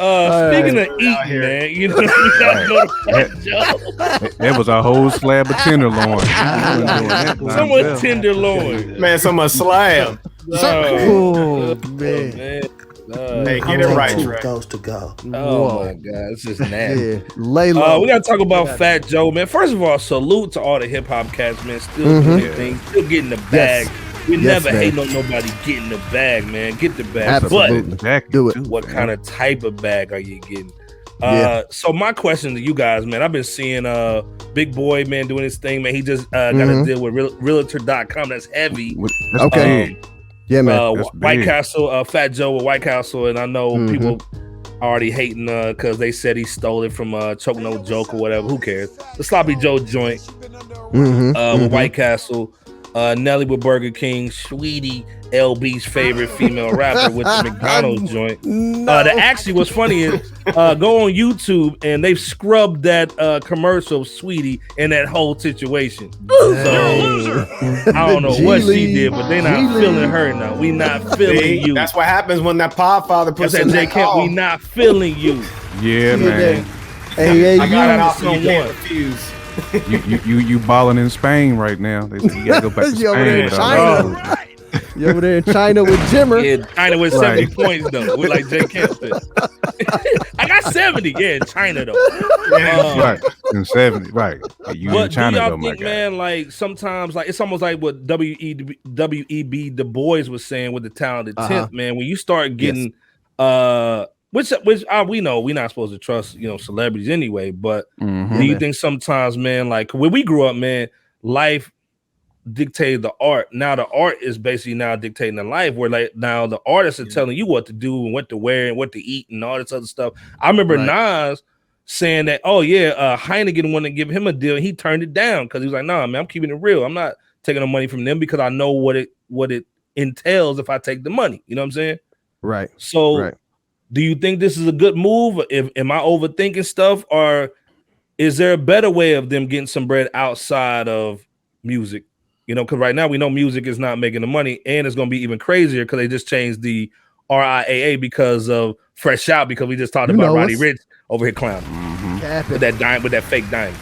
Speaking of eating, man, you know, we gotta go to Fat Joe. That was a whole slab of tenderloin. Someone tenderloin. Man, someone slam. Oh, man. Hey, get it right, Trey. Goes to go. Oh my God, it's just nasty. Yeah, lay low. We gotta talk about Fat Joe, man. First of all, salute to all the hip hop cats, man. Still doing their thing, still getting the bag. We never hate on nobody getting the bag, man. Get the bag. Absolutely. But do it. what kind of type of bag are you getting? So my question to you guys, man, I've been seeing Big Boy, man, doing his thing, man. He just got a deal with Realtor.com. That's heavy. Okay. Yeah, man. White Castle, Fat Joe with White Castle, and I know people already hating because they said he stole it from Choke No Joke or whatever. Who cares? The Sloppy Joe joint with White Castle. Nelly with Burger King, Saweetie, LB's favorite female rapper with the McDonald joint. The actually what's funny is go on YouTube and they've scrubbed that commercial of Saweetie in that whole situation. So I don't know what she did, but they not feeling her now. We not feeling you. That's what happens when that Podfather puts in that call. We not feeling you. Yeah, man. Hey, I got it off. You can't refuse. You balling in Spain right now. They say you gotta go back to Spain. You over there in China with Jimmer. Yeah, China with 70 points though. With like Jay Kemp. I got 70. Yeah, in China though. Right. In 70. Right. You but in China do y'all though, think, my man, like sometimes like it's almost like what W.E.B. Du Bois was saying with the talented 10th, man. When you start getting which we know we're not supposed to trust, you know, celebrities anyway. But do you think sometimes, man, like when we grew up, man, life dictated the art. Now the art is basically now dictating the life. Where like now the artists are telling you what to do and what to wear and what to eat and all this other stuff. I remember Nas saying that, Heineken wanted to give him a deal and he turned it down because he was like, nah, man, I'm keeping it real. I'm not taking the money from them because I know what it entails if I take the money. You know what I'm saying? Right. So. Do you think this is a good move? Am I overthinking stuff, or is there a better way of them getting some bread outside of music? You know, because right now we know music is not making the money, and it's going to be even crazier because they just changed the RIAA because of FRSHOUT, because we just talked about Roddy Ricch over here clowning with that fake diamond.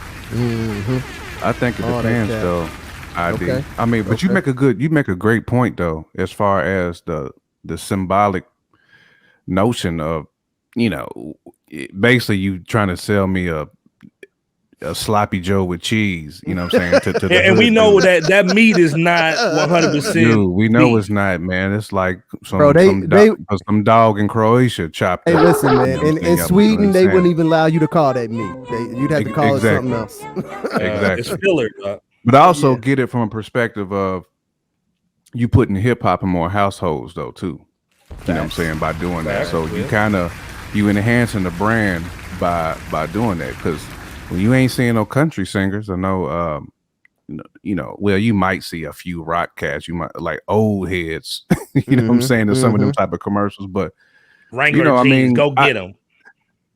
I think it depends, though. I mean, but you make a great point though, as far as the symbolic notion of, you know, basically you trying to sell me a sloppy Joe with cheese, you know what I'm saying? And we know that meat is not 100%. Dude, we know it's not, man. It's like some dog in Croatia chopped up. Hey, listen, man. In Sweden, they wouldn't even allow you to call that meat. You'd have to call it something else. Exactly. It's filler. But I also get it from a perspective of you putting hip hop in more households, though, too. You know what I'm saying, by doing that. So you enhancing the brand by doing that, because when you ain't seeing no country singers, I know well, you might see a few rock cats, you might like old heads, you know what I'm saying, to some of them type of commercials, but Wrangler jeans, go get them.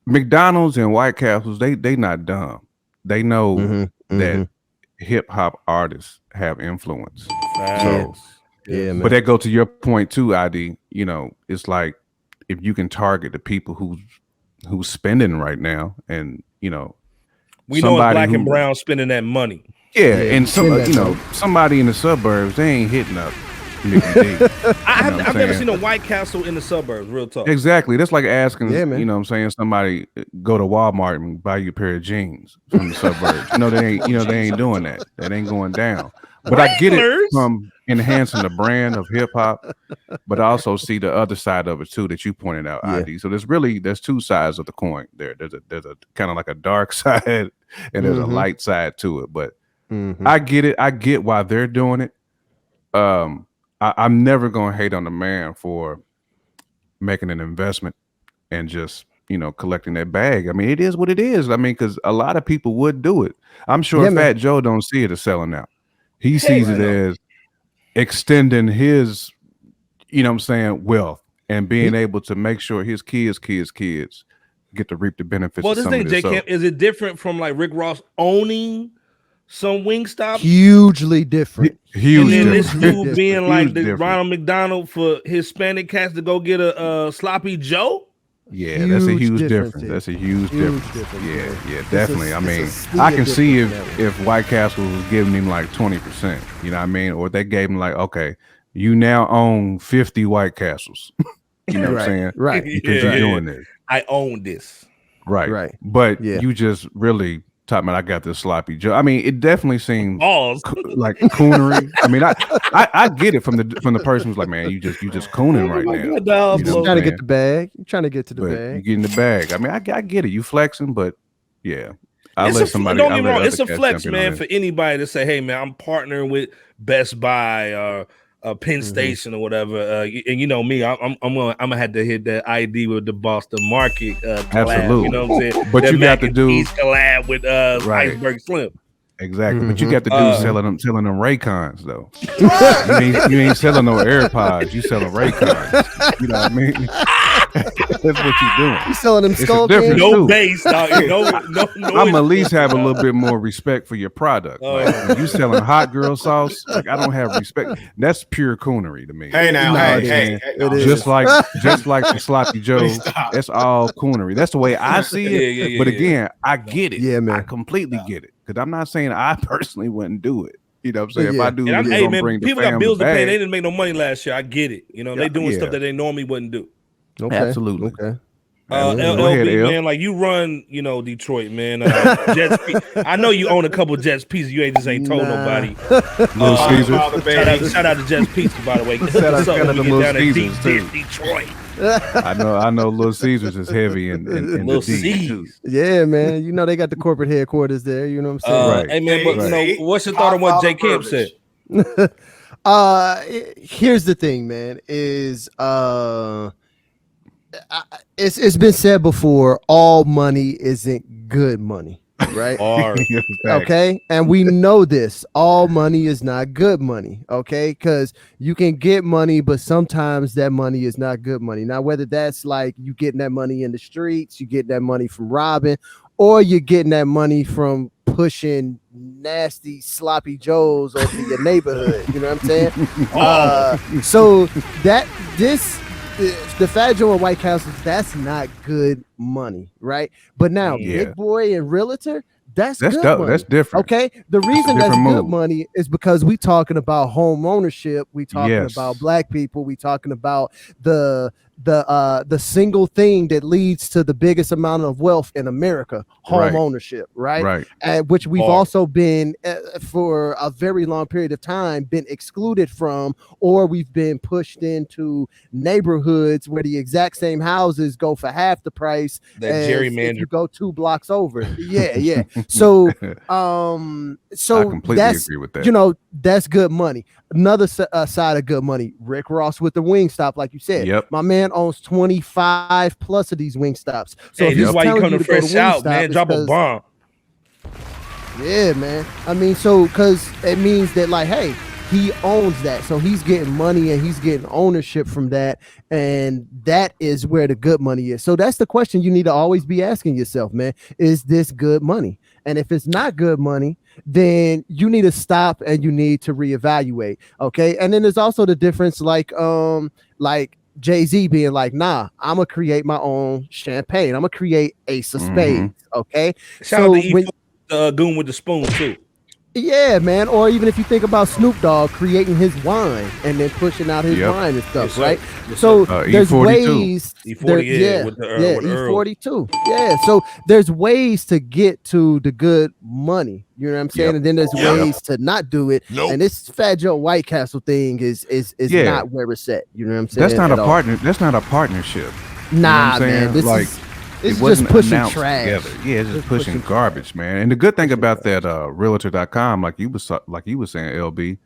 McDonald's and White Castles, they not dumb. They know that hip hop artists have influence. So yeah, man. But that go to your point too, ID. You know, it's like if you can target the people who's spending right now, and you know, we know it's black and brown spending that money. Yeah, and somebody in the suburbs, they ain't hitting up Mickey D. I've never seen a White Castle in the suburbs. Real talk. Exactly. That's like asking, you know what I'm saying, somebody go to Walmart and buy you a pair of jeans from the suburbs. They ain't doing that. That ain't going down. But I get it from enhancing the brand of hip hop, but I also see the other side of it too that you pointed out, ID. So there's two sides of the coin there. There's a kind of like a dark side and there's a light side to it. But I get it. I get why they're doing it. I'm never gonna hate on the man for making an investment and just, you know, collecting that bag. I mean, it is what it is. I mean, because a lot of people would do it. I'm sure Fat Joe don't see it as selling out. He sees it as extending his, you know what I'm saying, wealth and being able to make sure his kids get to reap the benefits. Well, this thing, J-Camp, is it different from like Rick Ross owning some Wingstop? Hugely different. And then this dude being like the Ronald McDonald for Hispanic cats to go get a sloppy Joe? Yeah, that's a huge difference. That's a huge difference. Yeah, definitely. I mean, I can see if White Castle was giving him like 20%, you know what I mean? Or they gave him like, okay, you now own 50 White Castles. You know what I'm saying? Right. Because you're doing this. I own this. Right. But you just really talking about I got this sloppy Joe. I mean, it definitely seems like coonery. I mean, I get it from the person who's like, man, you just cooning right now. You're trying to get the bag. You're trying to get to the bag. You get in the bag. I mean, I get it. You flexing, but yeah. Don't get me wrong. It's a flex, man, for anybody to say, hey, man, I'm partnering with Best Buy or Penn Station or whatever, and you know me, I'm gonna have to hit that ID with the Boston Market collab. Absolutely, you know what I'm saying? But you got to do collab with Iceberg Slim. Exactly, but you got to do selling them Raycons though. you ain't selling no AirPods, you selling Raycons. You know what I mean? That's what you're doing. You selling them skull no bass, dog. No. I'm at least have a little bit more respect for your product. Like, when you selling hot girl sauce, like I don't have respect. That's pure coonery to me. Hey now, hey, just like the sloppy Joe. That's all coonery. That's the way I see it. But again, I get it. Yeah, man. I completely get it. Because I'm not saying I personally wouldn't do it. You know what I'm saying? If I do, hey man, people got bills to pay. They didn't make no money last year. I get it. You know, they doing stuff that they normally wouldn't do. Okay. Absolutely. Okay. LB, man, like you run, you know, Detroit, man. Jets. I know you own a couple Jets pieces. You ain't told nobody. Little Caesars. Shout out to Jets pieces, by the way. Shout out to Little Caesars too. Detroit. I know Little Caesars is heavy in Little the D too. Yeah, man. You know they got the corporate headquarters there. You know what I'm saying? Right. Hey man, but you know, what's your thought on what J. Camp said? Here's the thing, man. Is it's been said before, all money isn't good money, right? Okay, and we know this. All money is not good money, okay? Because you can get money, but sometimes that money is not good money. Now, whether that's like you getting that money in the streets, you get that money from robbing, or you're getting that money from pushing nasty sloppy Joes over your neighborhood. You know what I'm saying? So the Fat Joe and White Castles, that's not good money, right? But now, Big Boy and Realtor, that's good money. That's different. Okay, the reason that's good money is because we talking about home ownership. We talking about black people. We talking about the single thing that leads to the biggest amount of wealth in America, home ownership, right? And which we've also been for a very long period of time been excluded from, or we've been pushed into neighborhoods where the exact same houses go for half the price that gerrymander. You go 2 blocks over. Yeah. So I completely agree with that. You know, that's good money. Another side of good money, Rick Ross with the Wingstop, like you said. Yep. My man owns 25 plus of these Wingstops. So this is why you come to FRSHOUT, man. Drop a bomb. Yeah, man. I mean, so because it means that, like, hey, he owns that, so he's getting money and he's getting ownership from that, and that is where the good money is. So that's the question you need to always be asking yourself, man. Is this good money? And if it's not good money, then you need to stop and you need to reevaluate. Okay. And then there's also the difference, like Jay-Z being like, nah, I'm gonna create my own champagne. I'm gonna create Ace of Spades. Okay. Shout out to Goon with the Spoon too. Yeah, man. Or even if you think about Snoop Dogg creating his wine and then pushing out his wine and stuff, right? So there's ways. E42. Yeah. So there's ways to get to the good money. You know what I'm saying? And then there's ways to not do it. And this Fat Joe White Castle thing is not where it's at. You know what I'm saying? That's not a partner. That's not a partnership. Nah, man. This like, is. It's just pushing trash. Together. Yeah, it's just pushing garbage, man. And the good thing about that realtor.com, like you was saying, LB,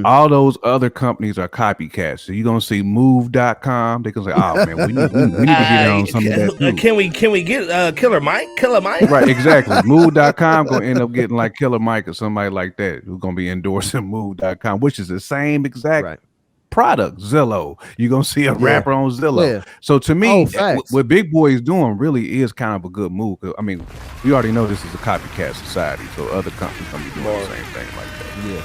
all those other companies are copycats. So you're gonna see move.com. They can say, oh man, we need to get on some of that too. Can we get Killer Mike? Right, exactly. Move.com gonna end up getting like Killer Mike or somebody like that who's gonna be endorsing move.com, which is the same exact product. Zillow, you're gonna see a rapper on Zillow. So to me, what Big Boy is doing really is kind of a good move. I mean, we already know this is a copycat society, so other companies gonna be doing the same thing like that. Yeah.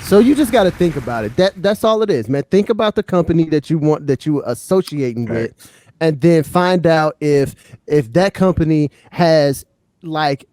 So you just got to think about it. That's all it is, man. Think about the company that you want, that you associating with, and then find out if that company has like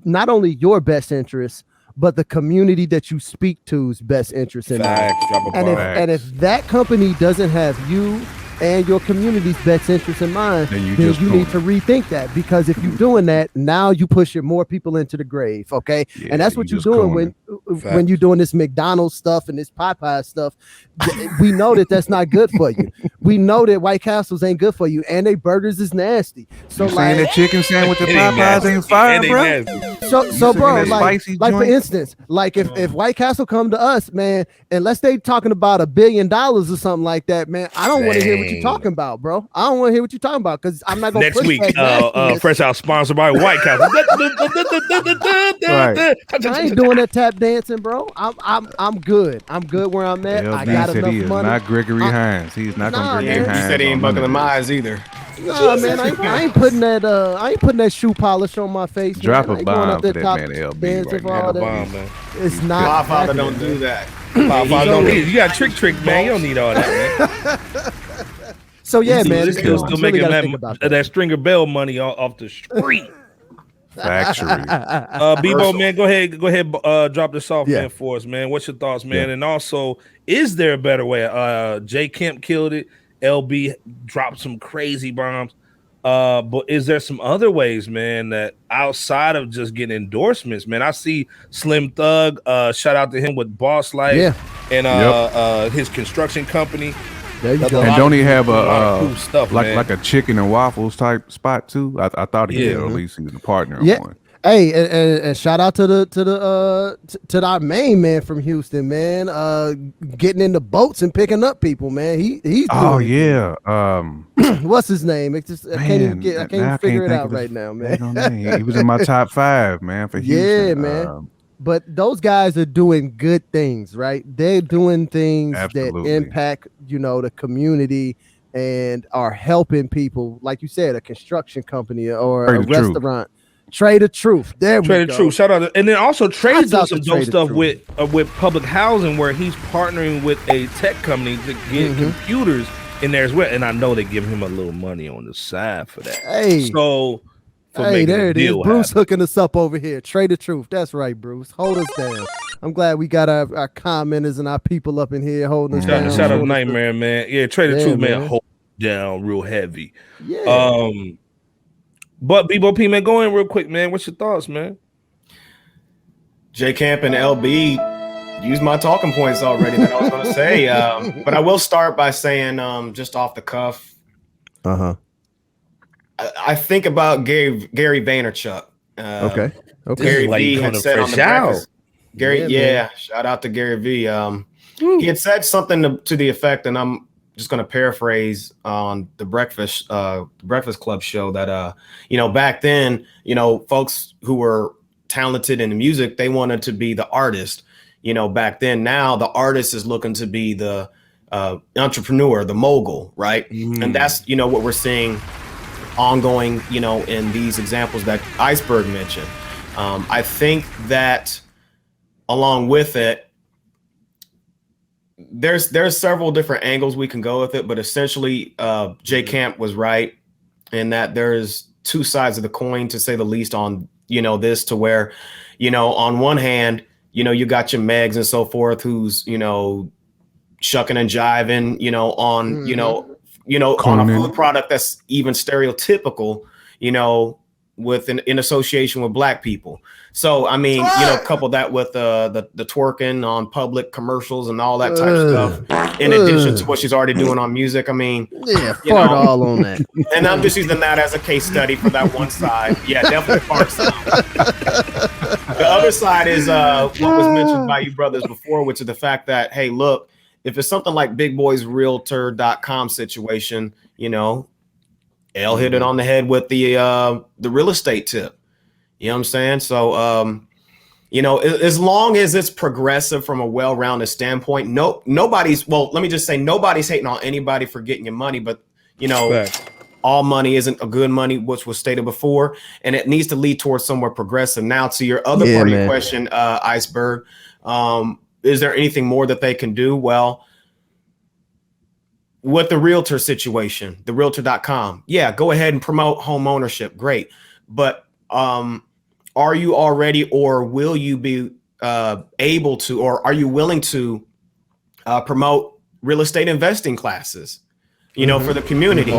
not only your best interest, but the community that you speak to's best interest in mind. And if that company doesn't have you and your community's best interest in mind, then you need to rethink that, because if you're doing that, now you pushing more people into the grave. Okay. Yeah, and that's what you're doing when you're doing this McDonald stuff and this Popeye stuff. We know that that's not good for you. We know that White Castles ain't good for you, and they burgers is nasty. So you saying that chicken sandwich at Popeyes ain't fire, bro? So bro, like for instance, like if White Castle come to us, man, unless they talking about $1 billion or something like that, man, I don't want to hear what you're talking about, bro. I don't want to hear what you're talking about, because I'm not gonna next week. Fresh Out sponsored by White Castle. Right. I ain't doing that tap dancing, bro. I'm good. I'm good where I'm at. I got enough money. Not Gregory Hines. He's not gonna Gregory Hines. He said he ain't bucking the eyes either. No, man, I ain't putting that shoe polish on my face. Drop a bomb for that man, LB. Right now. It's not. My father don't do that. Don't need it. You got trick, man. You don't need all that, man. So yeah, man, still making that Stringer Bell money off the street. Factory. Bebo, man, go ahead, drop this off, man, for us, man. What's your thoughts, man? And also, is there a better way? J Kemp killed it. LB dropped some crazy bombs. But is there some other ways, man, that outside of just getting endorsements, man? I see Slim Thug, shout out to him with Boss Life and his construction company. There you go. And don't he have a cool stuff, like a chicken and waffles type spot too? I thought he did, or at least he was a partner on one. Hey, and shout out to our main man from Houston, man. Getting in the boats and picking up people, man. He's what's his name? I can't even figure it out right now, man. He was in my top 5, man, for Houston. Yeah, man. But those guys are doing good things, right? They're doing things that impact, the community and are helping people. Like you said, a construction company or a restaurant. Trade of Truth. Trade of Truth. Shout out. And then also Trade's doing some dope stuff with public housing, where he's partnering with a tech company to get computers in there as well. And I know they give him a little money on the side for that. Hey. So there it is. Bruce hooking us up over here. Trade of Truth. That's right, Bruce. Hold us down. I'm glad we got our commenters and our people up in here holding us down. Shout out to Nightmare, man. Yeah, Trade of Truth, man, hold down real heavy. Yeah. But Bebo P, man, go in real quick, man. What's your thoughts, man? J Camp and LB used my talking points already that I was going to say. But I will start by saying, just off the cuff. I think about Gary Vaynerchuk. Okay. Gary V had said on the Breakfast. Shout out to Gary V. He had said something to the effect, and I'm just going to paraphrase on the Breakfast Club show that, back then, folks who were talented in the music, they wanted to be the artist, back then. Now the artist is looking to be the entrepreneur, the mogul, right? And that's, what we're seeing ongoing, in these examples that Iceberg mentioned. I think that along with it, there's several different angles we can go with it, but essentially J Camp was right in that there's two sides of the coin, to say the least, on this, to where on one hand you got your Megs and so forth who's shucking and jiving on a food product that's even stereotypical in association with Black people. So I mean, couple that with the twerking on public commercials and all that type of stuff, in addition to what she's already doing on music. I mean, fart all on that. And I'm just using that as a case study for that one side. Yeah, definitely fart some. The other side is what was mentioned by you brothers before, which is the fact that, hey, look, if it's something like BigBoysRealtor.com situation, L hit it on the head with the real estate tip. You know what I'm saying? So, as long as it's progressive from a well-rounded standpoint, nobody's hating on anybody for getting your money, but all money isn't a good money, which was stated before, and it needs to lead towards somewhere progressive. Now, to your other part of your question, Iceberg, is there anything more that they can do? Well, with the realtor situation, the realtor.com, yeah, go ahead and promote home ownership. Great. But are you already, or will you be able to, or are you willing to promote real estate investing classes, for the community,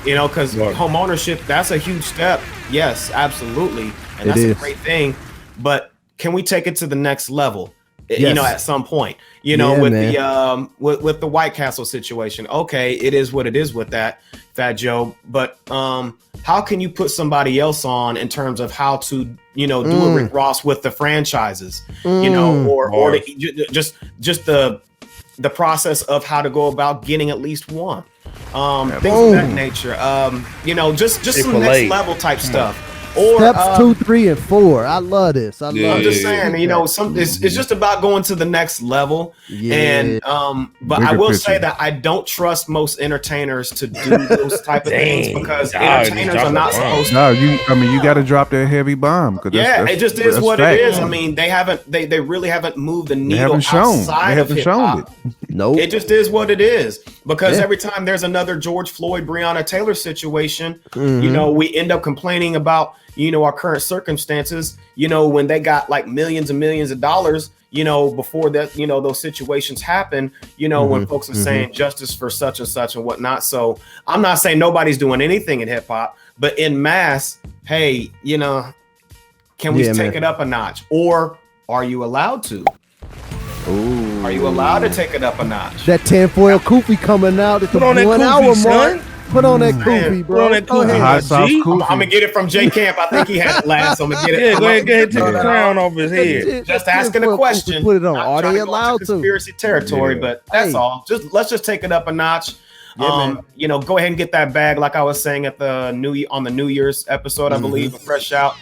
because home ownership, that's a huge step. Yes, absolutely. And that's a great thing. But can we take it to the next level? Yes. At some point, with the White Castle situation. Okay, it is what it is with that, Fat Joe. But how can you put somebody else on in terms of how to, do a Rick Ross with the franchises, or just the process of how to go about getting at least one, things of that nature. Just some next level type stuff. Or steps 2, 3, and 4. I love this. I'm just saying, it's just about going to the next level. Yeah. And but I will say that I don't trust most entertainers to do those type of things, because entertainers are not supposed to. No, you got to drop that heavy bomb. It just is what it is. I mean, they really haven't moved the needle outside of hip-hop. Nope. It just is what it is, because every time there's another George Floyd, Breonna Taylor situation, we end up complaining about our current circumstances, when they got like millions and millions of dollars, before that, those situations happen, when folks are saying justice for such and such and whatnot. So I'm not saying nobody's doing anything in hip hop, but in mass, hey, can we take it up a notch, or are you allowed to? Ooh. Are you allowed to take it up a notch? That tinfoil kufi coming out at the 1 hour mark. Put on that kufi, bro. Put on that kufi. I'm gonna get it from J Camp. I think he had it last, so I'm gonna get it. Yeah, go ahead, take the crown off his head. Just asking a question. Put it on. Are they allowed to? Conspiracy territory, but that's all. Let's just take it up a notch. Go ahead and get that bag, like I was saying at the New Year's episode, I believe, of Fresh Out.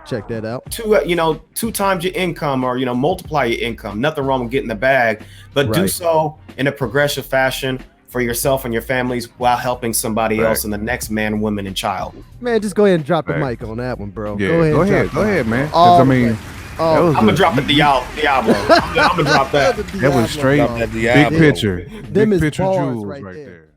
Check that out. 2 times your income, or multiply your income. Nothing wrong with getting the bag, but do so in a progressive fashion for yourself and your families, while helping somebody else and the next man, woman, and child. Man, just go ahead and drop the mic on that one, bro. Yeah, go ahead, man. I'm gonna drop the Diablo. I'm gonna drop that. That was straight big picture. Big picture jewels right there.